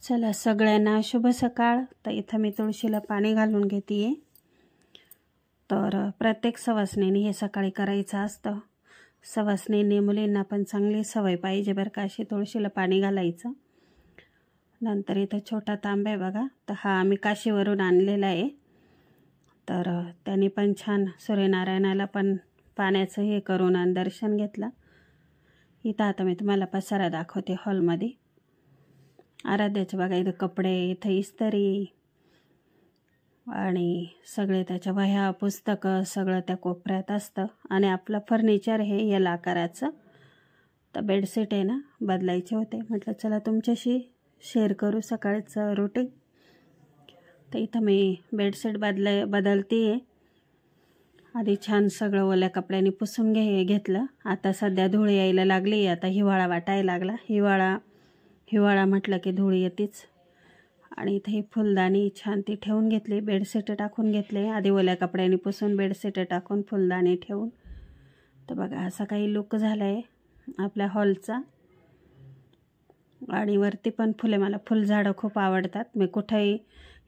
चला सगळ्यांना शुभ सकाळ। तर इथं मी तुळशीला पाणी घालून घेते। तर प्रत्येक सवासणीने हे सकाळी करायचं असतं। सवासणीने मुलींना पण चांगली सवय पाहिजे बरं का, अशी तुळशीला पाणी घालायचं। नंतर इथं छोटा तांबा आहे बघा, तर हा आम्ही काशीवरून आणलेला आहे। तर त्यांनी पण छान सूर्यनारायणाला पण पाण्याचं हे करून आणि दर्शन घेतलं। इथं आता मी तुम्हाला पसारा दाखवते हॉलमध्ये। आराध्याचे बघा इथं कपडे, इथं इस्त्री आणि सगळे त्याच्या वह्या पुस्तकं सगळं त्या कोपऱ्यात असतं। आणि आपलं फर्निचर हे एल आकाराचं। तर बेडशीट आहे ना बदलायचे होते, म्हटलं चला तुमच्याशी शेअर करू सकाळचं रुटीन। तर इथं मी बेडशीट बदलते आहे। आधी छान सगळं ओल्या कपड्यांनी पुसून घेतलं। आता सध्या धूळ यायला लागली, आता हिवाळा वाटायला लागला। हिवाळा म्हटलं की धूळ येतेच। आणि इथे ही फुलदाणी छान ती ठेवून घेतली, बेडशीट टाकून घेतले। आधी ओल्या कपड्यांनी पुसून बेडशीट टाकून फुलदाणी ठेवून। तर बघा असा काही लुक झाला आहे आपल्या हॉलचा। आणि वरती पण फुले, मला फुलझाडं खूप आवडतात। मी कुठेही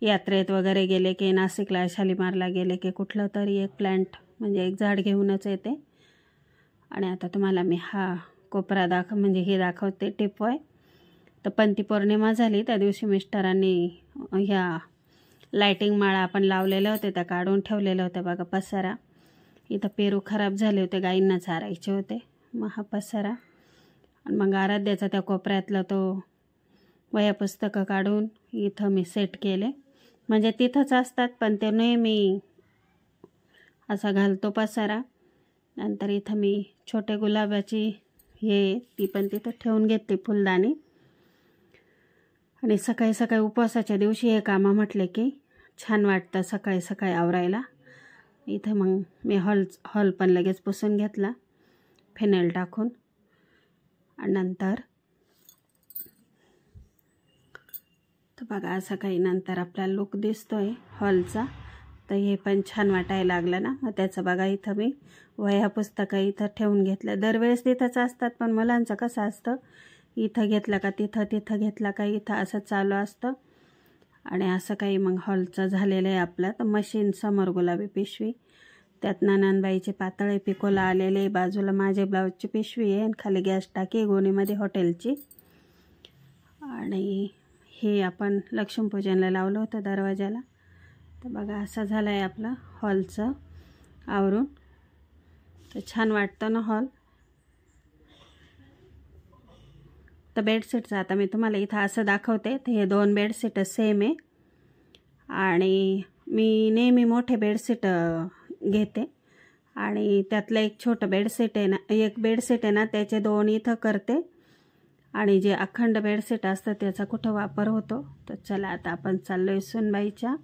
यात्रेत वगैरे गेले की, नाशिकला शालीमारला गेले की कुठलं तरी एक प्लांट म्हणजे एक झाड घेऊनच येते। आणि आता तुम्हाला मी हा कोपरा हे दाखवते टिपॉय। तर पंती पौर्णिमा झाली त्या दिवशी मिस्टरांनी ह्या लाइटिंग माळा आपण लावलेल्या होत्या त्या काढून ठेवलेल्या होत्या बघा पसारा। इथं पेरू खराब झाले होते, गाईंना चारायचे होते, मग हा पसारा। आणि मग आराध्याचा त्या कोपऱ्यातला तो वह्या पुस्तकं काढून इथं मी सेट केले। म्हणजे तिथंच असतात पण ते नेहमी असा घालतो पसारा। नंतर इथं मी छोटे गुलाबाची ती पण तिथं ठेवून घेतली फुलदाणी। आणि सकाळी सकाळी उपवासाच्या दिवशी हे कामं म्हटले की छान वाटतं सकाळी सकाळी आवरायला। इथं मग मी हॉल पण लगेच पुसून घेतला फिनेल टाकून। आणि नंतर तर बघा असं काही नंतर आपला लुक दिसतोय हॉलचा। तर हे पण छान वाटायला लागलं ना, मग त्याचं बघा इथं मी वह्या पुस्तकं इथं ठेवून घेतलं। दरवेळेस तिथंच असतात पण मुलांचं कसं असतं, इथं घेतलं का तिथं, तिथं घेतलं का इथं, असं चालू असतं। आणि असं काही मग हॉलचं झालेलं आहे आपलं। तर मशीन समोर गुलाबी पिशवी, त्यात नंदबाईचे पातळे पिकोला आलेले, बाजूला माझे ब्लाऊजची पिशवी आहे आणि खाली गॅस टाकी गोणीमध्ये हॉटेलची। आणि हे आपण लक्ष्मीपूजनला लावलं होतं दरवाजाला। तर बघा असं झालं आहे आपलं हॉलचं आवरून। तर छान वाटतं ना हॉल। तर बेडशीटचं आता मी तुम्हाला इथं असं दाखवते। तर हे दोन बेडशीट सेम आहे आणि मी नेहमी मोठे बेडशीट घेते। आणि त्यातलं एक छोटं बेडशीट आहे ना, एक बेडशीट आहे ना त्याचे दोन इथं करते। आणि जे अखंड बेडशीट असतं त्याचा कुठं वापर होतो। तर चला आता आपण चाललो आहे सुनबाईच्या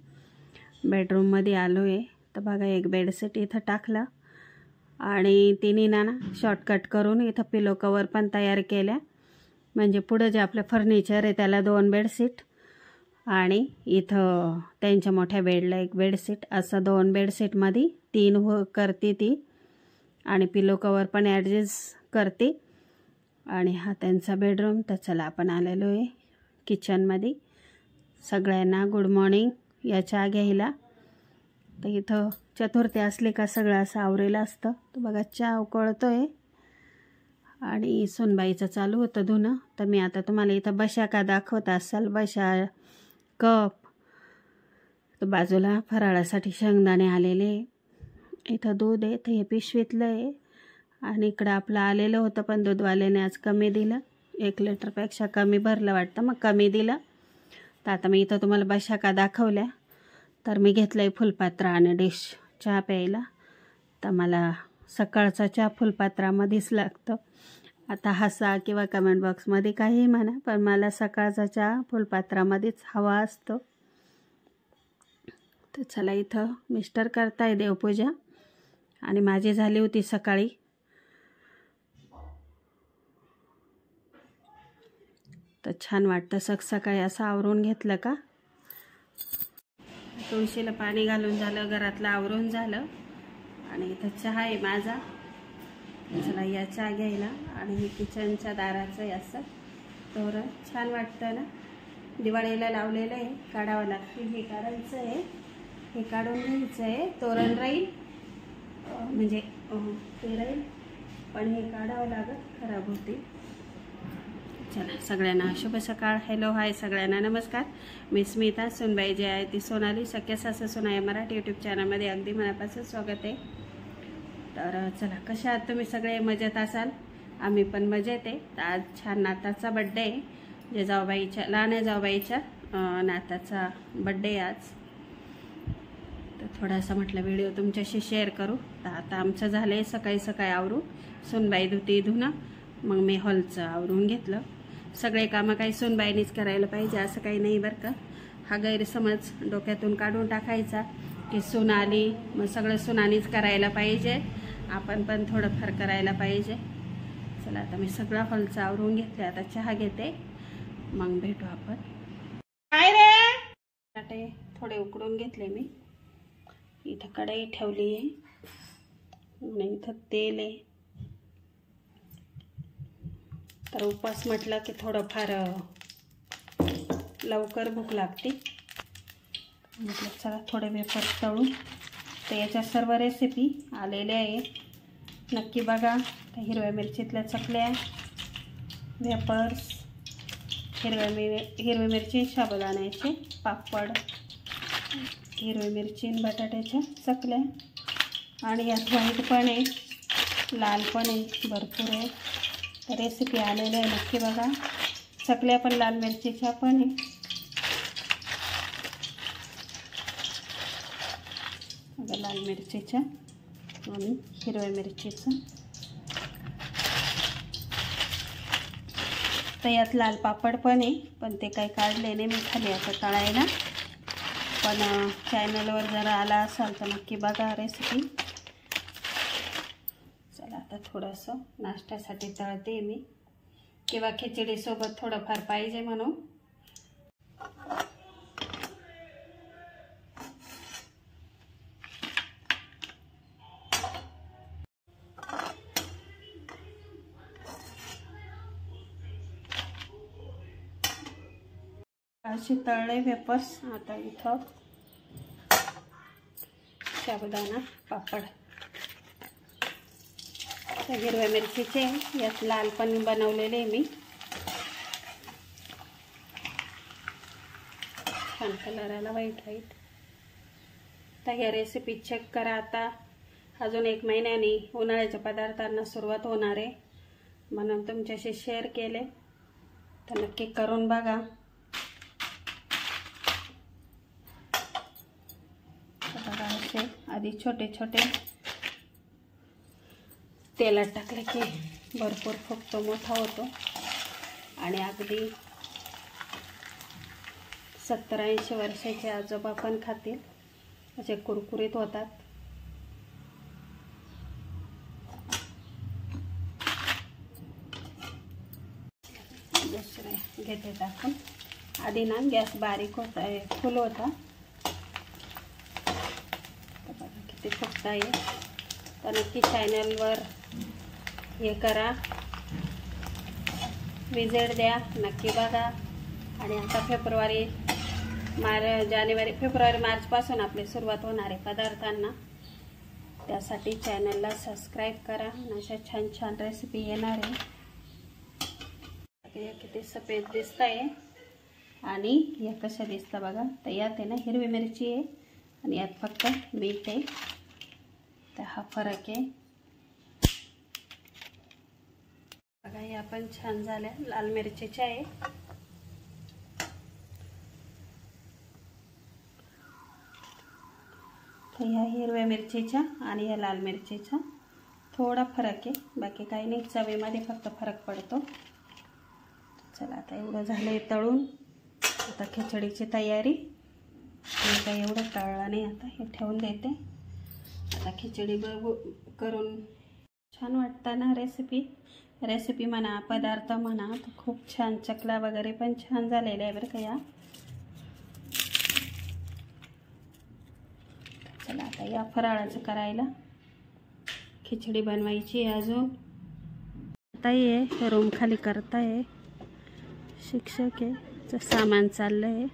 बेडरूममध्ये आलो आहे। तर बघा एक बेडशीट इथं टाकलं आणि तिने ना शॉर्टकट करून इथं पिलो कवर पण तयार केल्या। म्हणजे पुढं जे आपलं फर्निचर आहे त्याला दोन बेडशीट आणि इथं त्यांच्या मोठ्या बेडला एक बेडशीट, असं दोन बेडशीटमध्ये तीन करते ती। आणि पिलो कवर पण ॲडजस्ट करते। आणि हा त्यांचा बेडरूम। तर चला आपण आलेलो आहे किचनमध्ये। सगळ्यांना गुड मॉर्निंग या चहा घ्यायला। तर इथं चतुर्थी असली का सगळं असं आवरेलं असतं। तर बघा चहा उकळतोय आणि सुनबाईचं चालू होतं धुणं। तर मी आता तुम्हाला इथं बशाका दाखवत असाल, बशा, कप। तर बाजूला फराळासाठी शेंगदाणे आलेले, इथं दूध आहे तर हे पिशवीतलं आहे। आणि इकडं आपलं आलेलं होतं पण दूधवाल्याने आज कमी दिलं, 1 लिटरपेक्षा कमी भरलं वाटतं, मग कमी दिलं। तर आता मी इथं तुम्हाला बशाका दाखवल्या। तर मी घेतलं आहे फुलपात्र आणि डिश चहा प्यायला। तर मला सकाळचा चहा फुलपात्रामध्येच लागतं। आता हसा किंवा कमेंट बॉक्समध्ये काही म्हणा, पण मला सकाळचा चहा फुलपात्रामध्येच हवा असतो। तर चला इथं मिस्टर करताय देवपूजा आणि माझी झाली होती सकाळी। तर छान वाटतं सकाळी असं आवरून घेतलं का। तुळशीला पाणी घालून झालं, घरातलं आवरून झालं आणि इथं चहा आहे माझा। चला या चहा घ्यायला। आणि हे किचनच्या दाराचं आहे असं तोरण, छान वाटतं ना। दिवाळीला लावलेलं आहे, काढावं लागतं. हे काढायचं आहे, हे काढून घ्यायचं आहे. तोरण राहील म्हणजे ते राहील, पण हे काढावं लागत, खराब होते. चला सगळ्यांना शुभ सकाळ. हॅलो हाय सगळ्यांना नमस्कार. मी स्मिता. सुनबाई जी आहे ती सोनाली. सख्या सासू सुना या मराठी यूट्यूब चॅनलमध्ये अगदी मनापासून स्वागत आहे. तर चला, कशा आहात तुम्ही सगळे? मजेत असाल? आम्ही पण मजेत आहे. तर आज छान नाताचा बड्डे आहे, जे जाऊबाईच्या लहान जाऊबाईच्या नाताचा बड्डे आज. तर थोडासा म्हटलं व्हिडिओ तुमच्याशी शेअर करू. तर आता आमचं झालं आहे सकाळी सकाळी आवरू. सुनबाई धुती धुणं, मग मी हॉलचं आवरून घेतलं. सगळे कामं काही सुनबाईनीच करायला पाहिजे असं काही नाही बरं का. हा गैरसमज डोक्यातून काढून टाकायचा की सून आली मग सगळं सुनानीच करायला पाहिजे, आपण पण थोडंफार करायला पाहिजे. चला आता मी सगळं हॉलचं आवरून घेतलं. आता चहा घेते, मग भेटू आपण. काय रे? बटाटे थोडे उकडून घेतले मी. इथं कढई ठेवली आहे आणि इथं तेल आहे. तर उपवास म्हटलं की थोडंफार लवकर भूक लागते. म्हटलं चला थोडे वेफर्स तळून. तर याच्या सर्व रेसिपी आलेल्या आहे, नक्की बघा. तर हिरव्या मिरचीतल्या चकल्या, वेफर्स, हिरवी मिरची, साबुदाण्याचे पापड, हिरवी मिरची बटाट्याच्या चकल्या, आणि यात व्हाईट पण आहे, लाल पण आहे, भरपूर आहे. तर रेसिपी आलेल्या आहे, नक्की बघा. चकल्या पण लाल मिरचीच्या पण आहे. लाल मिरचीच्या आणि हिरव्या मिरचीचं. तर यात लाल पापड पण आहे, पण ते काही काढले नाही मी खाली आता तळायला. पण चॅनलवर जर आला असाल तर नक्की बघा रेसिपी. चला आता थोडंसं नाश्त्यासाठी तळते मी, किंवा खिचडीसोबत थोडंफार पाहिजे म्हणून. असे तळले वेफर्स. आता इथं साबुदाणा पापड. तर हिरव्या मिरचीचे यात लाल पण बनवलेले मी, छान कलर आला, व्हाईट व्हाईट. तर या रेसिपी चेक करा. आता अजून 1 महिन्याने उन्हाळ्याच्या पदार्थांना सुरुवात होणार आहे, म्हणून तुमच्याशी शेअर केले. तर नक्की करून बघा. बघा असे आधी छोटे छोटे तेलात टाकले की भरपूर फुगतो, मोठा होतो, आणि अगदी 70-80 वर्षाचे आजोबा पण खातील असे कुरकुरीत होतात. दुसरे घेते टाकून. आधी ना गॅस बारीक होता, फुल होता. बघा किती फुगता आहे. तर नक्की चॅनलवर हे करा, विजिट द्या, नक्की बघा. आणि आता जानेवारी फेब्रुवारी मार्चपासून आपली सुरुवात होणार आहे पदार्थांना. त्यासाठी चॅनलला सबस्क्राईब करा. अशा छान छान रेसिपी येणार आहे. किती सफेद दिसत आहे आणि या कशा दिसतं बघा. तर यात आहे ना हिरवी मिरची आहे आणि यात फक्त मीठ आहे. तर हा फरक आहे बघा. या पण छान झाल्या, लाल मिरचीच्या आहे. तर ह्या हिरव्या मिरचीच्या आणि या लाल मिरचीचा थोडा फरक आहे, बाकी काही नाही. चवीमध्ये फक्त फरक पडतो. चला आता एवढं झालं तळून. आता खिचडीची तयारी. मी काही एवढं तळलं नाही, आता हे ठेवून देते. आता खिचडी करून छान वाटतं ना. रेसिपी म्हणा, पदार्थ म्हणा, तर खूप छान. चकला वगैरे पण छान झालेल्या आहे बरं का या. चला आता या फराळाचं करायला. खिचडी बनवायची अजून. ताई आहे रूम खाली करताय, शिक्षक आहे. सामान चाललंय.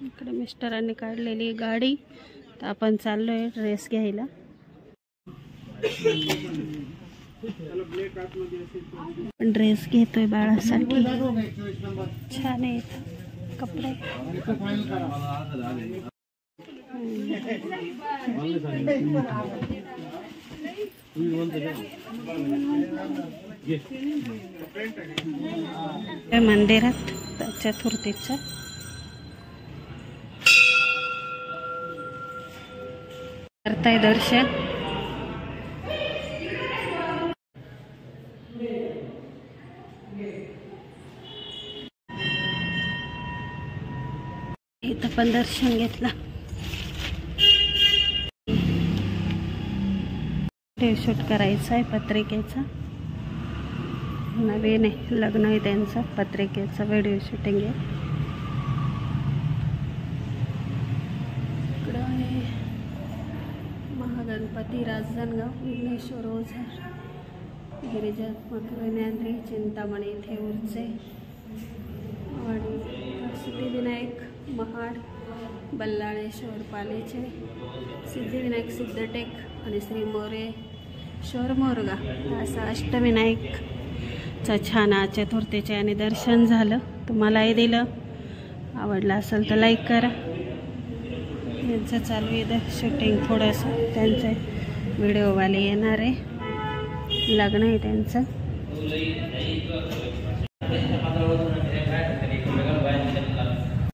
इकडे मिस्टरांनी काढलेली गाडी. तर आपण चाललोय ड्रेस घ्यायला. ड्रेस घेतोय बाळासाठी. छान आहेत कपडे. मंदिरात चतुर्थीचं करताय दर्शन. इथं पण दर्शन घेतलं. शूट करायचं आहे पत्रिकेचा. नवीन आहे, लग्न आहे त्यांचं. पत्रिकेचा व्हिडिओ शूटिंग आहे. इकडं आहे महागणपती, राजनांदगाव, विघ्नेश्वर ओझर, गिरिजात्मक विनायत्री, चिंतामणी, थेऊरचे आणि सिद्धिविनायक, महाड, बल्लाळेश्वर, पालेचे, सिद्धिविनायक, सिद्धटेक आणि श्री मोरेश्वर मोरगा. असं अष्टविनायकचं छान आज चतुर्थीचे आणि दर्शन झालं. तुम्हालाही दिलं. आवडलं असेल तर लाईक करा. यांचं चालू आहे शूटिंग. थोडंसं त्यांचे व्हिडिओवाले येणार आहे. लग्न आहे त्यांचं.